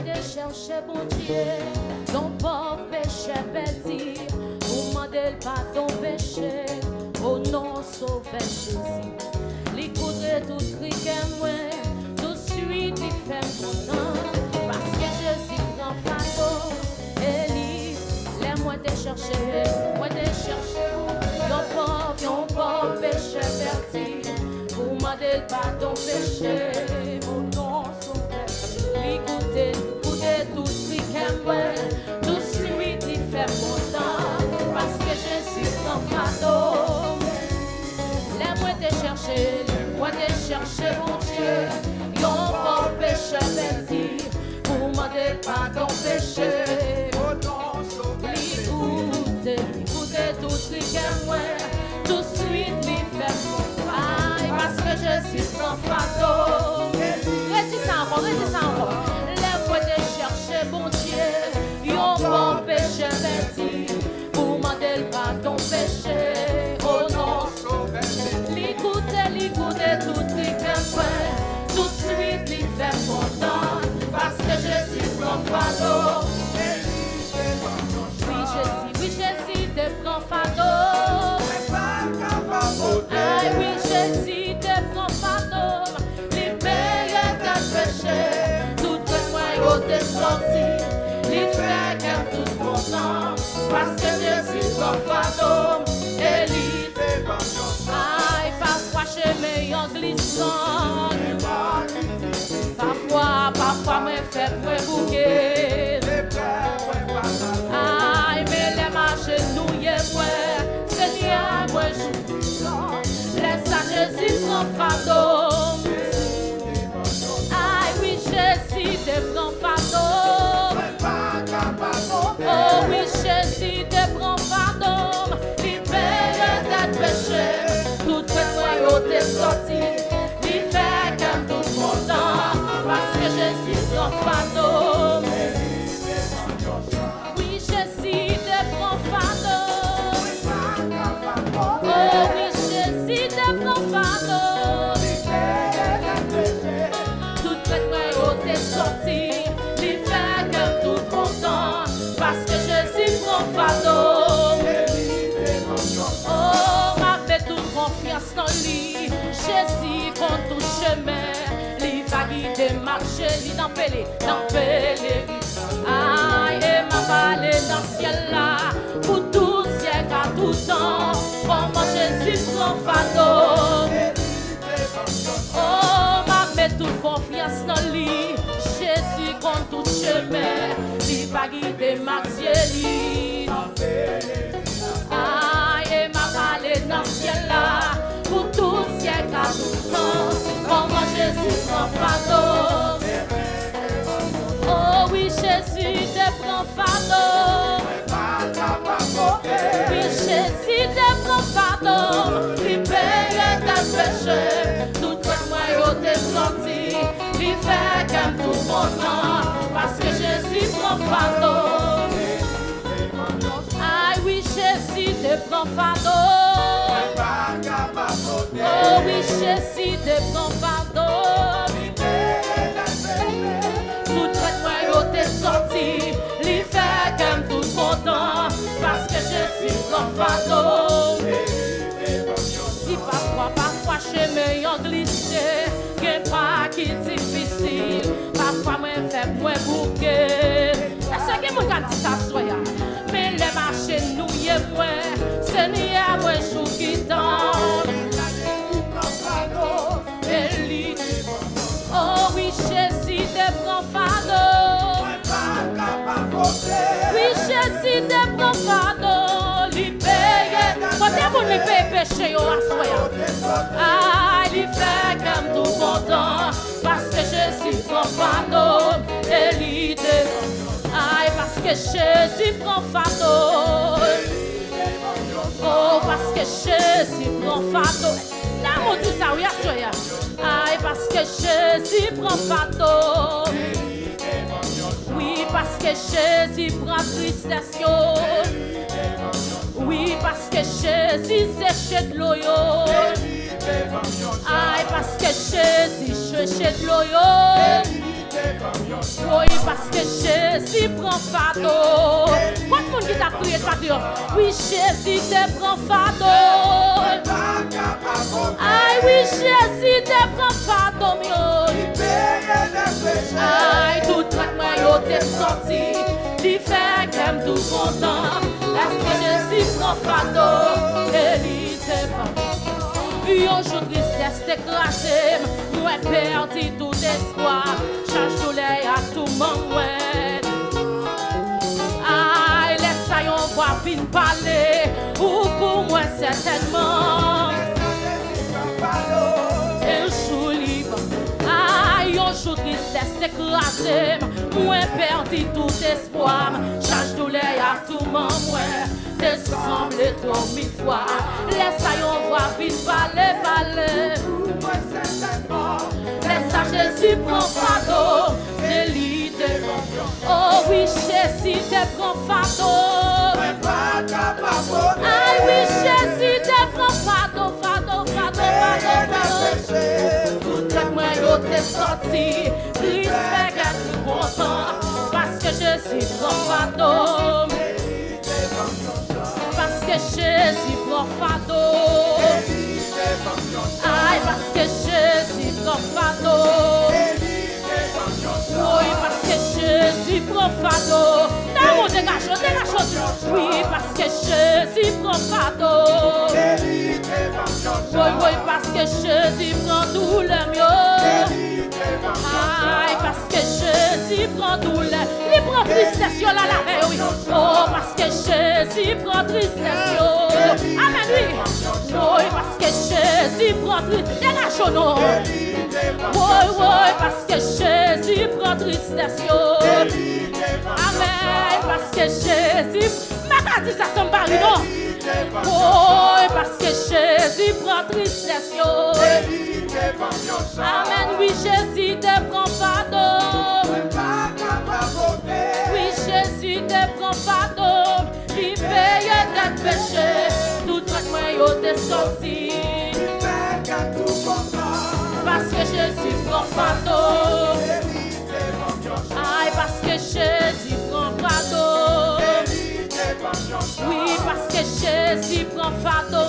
de chercher bon Dieu, ton pauvre péché perdu, pour demander le pardon péché, au nom sauveur Jésus. L'écouter tout cri que moi, tout de suite il fait mon nom, parce que Jésus prend fardeau, et lui, laisse-moi te chercher, moi te chercher, yon pauvre péché perdu, pour demander le pardon péché, au nom sauveur. L'écouter, écouter tout cri que moi, tout de suite il fait mon nom, parce que Jésus prend fardeau. Laisse-moi te chercher, mon Dieu, yon pauvre péché perdu, pour demander pardon péché. L'écouter, écouter tout ce que moi, tout de suite lui fait mon travail, parce que Jésus prend fardeau. Reste ça encore. Laisse-moi te chercher, mon Dieu, yon pauvre péché perdu, pour demander pardon péché. Oh non, l'écouter tout ce que moi, tout de suite lui fait content, parce que Jésus prend fardeau. Oui, Jésus te prend fardeau. Ah oui, Jésus te prend fardeau. Libère ta péché, tout le moyen t'es sorti. Il fait qu'un tout content, parce que Jésus prend fardeau. Et lui te aïe, parfois chemin en glissant. Parfois me fait moi bouquet. Aïe, mais les marches nous y est moi. Seigneur, moi je laisse à Jésus prend fardeau. Aïe, oui, Jésus te prend fardeau. Oh oui, Jésus te prend fardeau. Libère ta péché, tout le moyen t'es sorti. Libère comme tout content, parce que Jésus prend fardeau. Oui, Jésus te prend fardeau. Oh oui, Jésus te prend fardeau. Tout le moyen t'es sorti. Libère comme tout content, parce que Jésus prend fardeau. Oh, m'avait toute confiance dans lui. Jésus compte tout chemin. Lui va guider, marcher, lui dans pélé. Aïe, et m'a balé dans le ciel là. Pour tout siècle à tout temps. Comment Jésus prend fardeau. Oh, m'avait toute confiance dans lui. Jésus compte tout chemin. Lui va guider, marcher, lui dans pélé. Aïe, m'a balé dans le ciel là, pour tout siècle à tout temps, comment Jésus prend fardeau. Oh oui, Jésus te prend fardeau. Oui, Jésus te prend fardeau. Libère ta péché, tout le moyen t'es sorti. Il fait comme tout content, parce que Jésus prend fardeau. Ah oui, Jésus te prend fardeau. Oh oui, Jésus te prend fardeau. Tout le moyen t'es sorti. Il fait comme tout content, parce que Jésus prend fardeau. Si parfois chemin en glissé, que pas qui difficile, parfois moi fait moi bouquet. Est-ce que moi quand dit ça soya? Mais les marchés nous y est moi, Seigneur moi chou qui tombe. Oh oui, Jésus te prend fardeau. Oui, Jésus te prend fardeau. Libère, quand vous ne payez péché au assoya. Ah, il fait comme tout content, parce que Jésus prend fardeau. Et l'idée, ah, parce que Jésus prend fardeau. Oh, parce que Jésus prend fardeau. Là, mon tout ça, oui, assoya. Ah, parce que Jésus prend fardeau. Oui, parce que Jésus prend tristesse. Oui, parce que Jésus sèche de l'eau. Aïe, parce que Jésus cherche de l'eau. Oui, parce que Jésus prend fardeau. Quand le monde qui t'a crié, ça dit, oui, Jésus te prend fardeau. Aïe, oui, Jésus te prend fardeau, aïe, tout traitement, yo t'es sorti. Il fait qu'aime tout content. Est-ce que Jésus prend fardeau? Et il te prend. Yon jour tristesse t'écrasé, moi perdu tout espoir, change douleur à tout moment. Aïe, laisse ça yon voix fin parler, ou pour moi certainement. Un jour libre, aïe, yon jour tristesse t'écrasé, moi perdu tout espoir, change douleur à tout moment. Te semble trop mille fois. Laisse ça yon voix vite parler. Laisse ça Jésus prend fardeau. Délite. Oh oui, Jésus te prend fardeau. Ah oui, Jésus te prend fardeau. Tout le monde yo t'es sorti. Christ fait qu'être content. Parce que Jésus prend fardeau. Parce que Jésus prend fardeau. Aïe, parce que Jésus prend fardeau. Oui, parce que Jésus prend fardeau. Dégage. Oui, parce que Jésus prend fardeau. Oui, parce que Jésus prend tout le mieux. Aïe, parce que Jésus prend douleur. Il prend tristesse, la veille, oui. Oh, parce que Jésus prend tristesse. Amen, oui. Oui, parce que Jésus prend tristesse. Dégage, non. Oui, parce que Jésus prend tristesse. Amen, parce que Jésus. Ma dit ça, ça me parle, non. Oui, parce que Jésus prend tristesse. Amen, oui, Jésus te prend fardeau. Oui, Jésus te prend fardeau. Il paye tes péchés. Tout traitement, yo t'es sorti. Parce que Jésus prend fardeau. Aïe, parce que Jésus prend fardeau. Oui, parce que Jésus prend fardeau.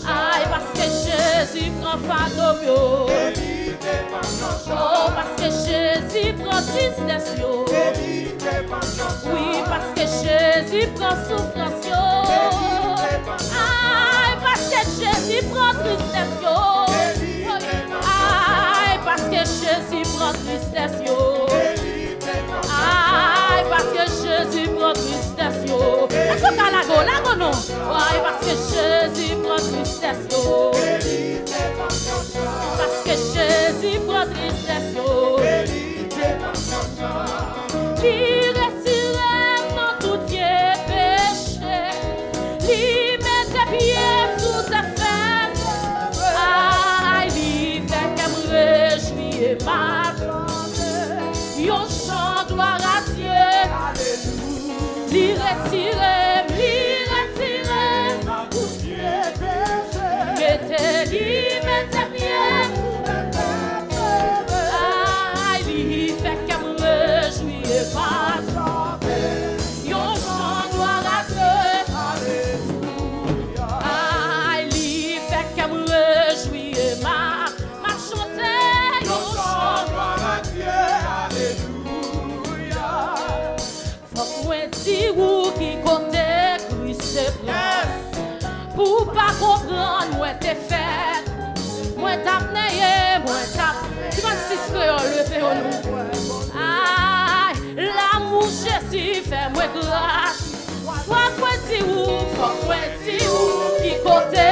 Aïe, parce que Jésus prend fardeau. Oh, parce que Jésus prend tristesse. Oui, parce que Jésus prend souffrance. Aïe, parce que Jésus prend tristesse. Aïe, parce que Jésus prend tristesse. Aïe, parce que Jésus prend tristesse. Est-ce que la go non? Aïe, parce que Jésus prend tristesse. Parce que Jésus prend tristesse. Il retire dans tout vieux péché. Il met tes pieds sous tes fesses. Aïe, il fait qu'elle me réjouit et ma chante. Yon chant gloire à Dieu. Li retire dans tout vieux péché. Mettez-li, mettez pieds. Aïe, fait qu'elle me réjouit et ma chante. Yon chant gloire à Dieu. Aïe, fait qu'elle me réjouit et ma chante. Yon chant gloire à Dieu. Alléluia. Faut moi dire où qui côté Christ est prend. Pour pas comprendre moi t'es fait. Moi t'apneye, moi t'ap. Tu vas si le fait au nous. Aïe, l'amour Jésus fait moi grâce. Faut moi dire où qui côté.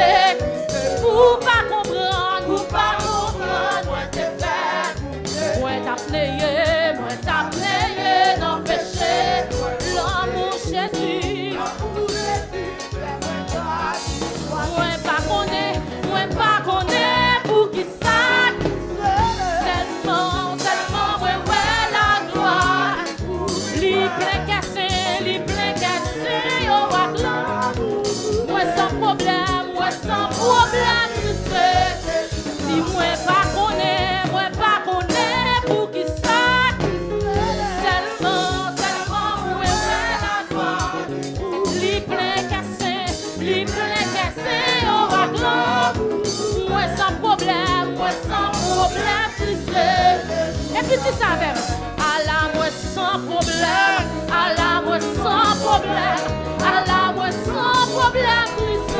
Pour pas comprendre, moi t'es fait. Moi t'apneye, non péché. L'amour Jésus. Moi pas connaît pour qui ça. Tellement, ouais, la gloire. Li plein cassé, yo à gloire. Moi sans problème. Et puis tu savais, à la moi sans problème, à la moi sans problème, à la moi sans problème, Christ.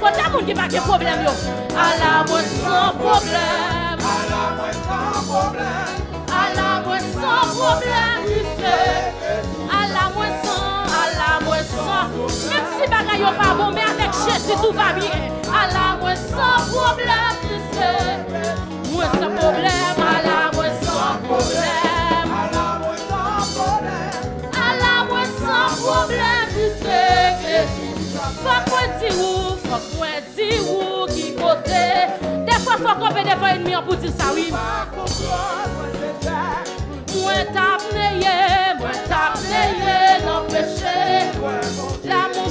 Quand t'as mon qui pas de problème, yo. À la moi sans problème, à la moi sans problème, à la moi sans problème, Christ. À la moi sans, même si bagaille yo pas bon, mais avec Jésus tout va bien. À la moi sans problème, Christ. Moi sans problème, à la moi sans problème, à la moi sans problème, à la moi sans problème, Christ. Faut qu'on dise où qui côté. Des fois faut qu'on peut des fois ennemi pour dire ça oui. Moi t'as playé dans péché. L'amour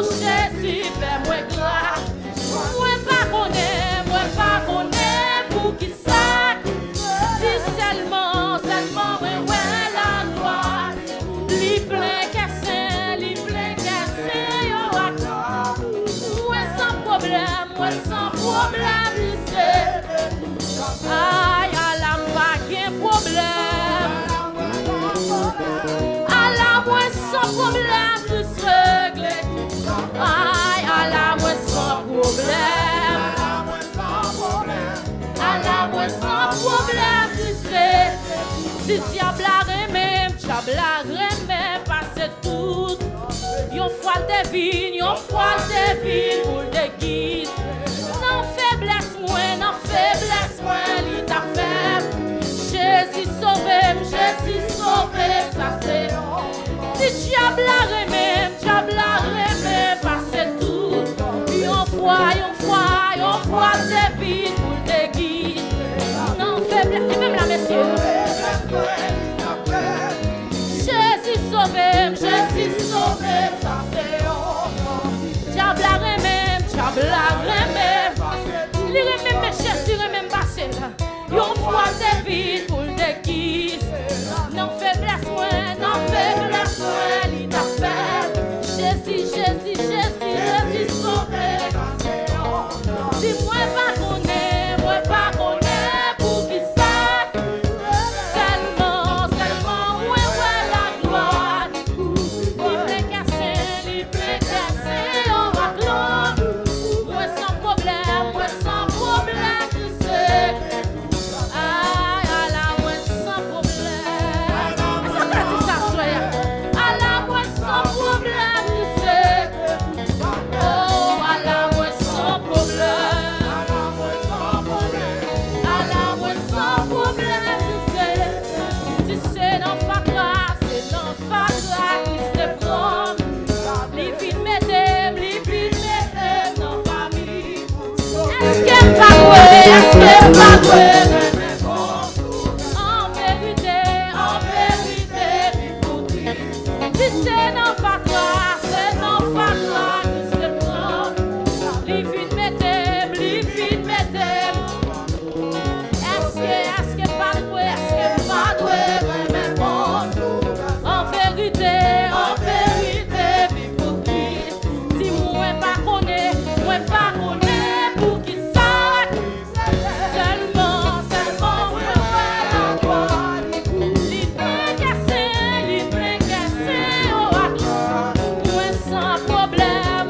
Jésus fait moi grâce. Moi pas connaît pour qui ça. Si seulement ouais la gloire. Li plein cassin, yo à gloire. Moi sans problème, aïe, à la pas qu'un problème. À la moi sans problème, tout réglé. Aïe, à la moi sans problème. À la moi sans problème, tout réglé. Si tu as blagué même, parce tout. Yon fois de vie pour des guides. Non faiblesse moi, il t'a fait. Jésus sauvé, ça c'est. Si tu as blagué même, parce tout. Yon fois de vie pour des guides. Non faiblesse, et même la messieurs. Jésus sauvé, ça fait honte. Diable même, li remèm Jésus remèm passé là. Yon fois de vie pour des guises. Non faiblesse moi, li t'a fait. Jésus sauvé. Dis-moi pas connaît pour qui ça. Seulement ouais la gloire. Li plein cassé, on va gloire. Moi sans problème, tu sais. Aïe, à la moi sans problème. Ça t'a dit ça, soya. À la moi sans problème, tu sais. Oh, à la moi sans problème. À la moi sans problème, tu sais. Tu sais, non pas grâce, c'est non pas grâce, il se prend. Li vite m'aide, non pas mis. Est-ce qu'elle pas doué, en vérité, pour dire. Si c'est non pas grâce, il se prend. Li vite m'aide. Est-ce que pas doué, même bon. En vérité, pour dire. Si moi pas connaît pour qui ça. Seulement, ouais, la gloire. Li plein cassé, oh, moi sans problème,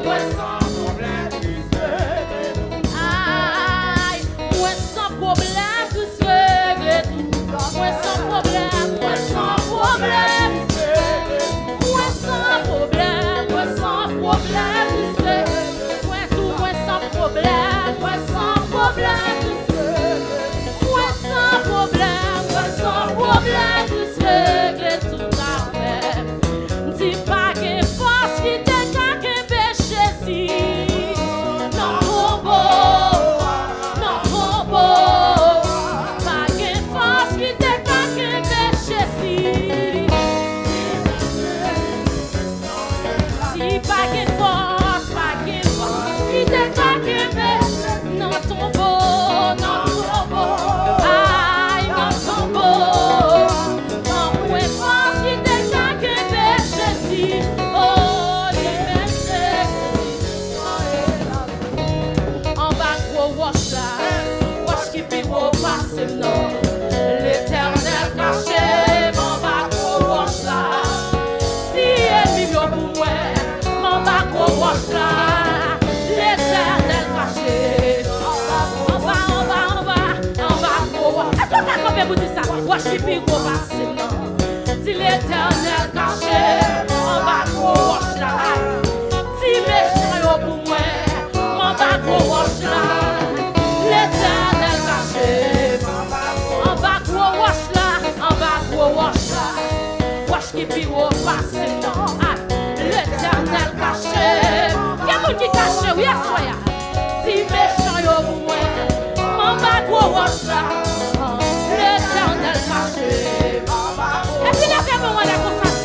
Wesh qui pi gros passé non. Si l'éternel caché, en bas gros roche là. Si méchant yo pour moi, en bas gros roche là. L'éternel caché, en bas gros roche là, en bas gros roche là. Wesh qui pi gros passé non. L'éternel caché, y'a moun qui caché, oui à soya. Si méchant yo pour moi, en bas gros roche là. L'éternel caché. Et puis levez-moi la conscience.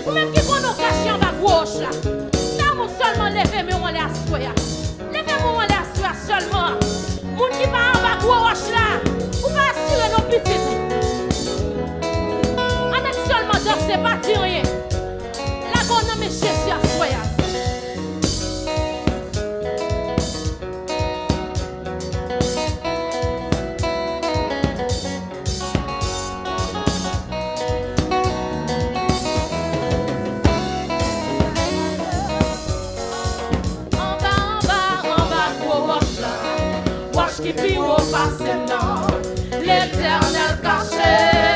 Ou même qui vont nous cacher en bas gauche là. Non, seulement levez-moi la soya. Levez-moi la soya seulement. Moun qui va en bas gauche là. Ou va assurer nos petites. On est seulement dans ces pas rien. La bonne me Jésus à soya. Qui pire au passé, non, l'éternel caché.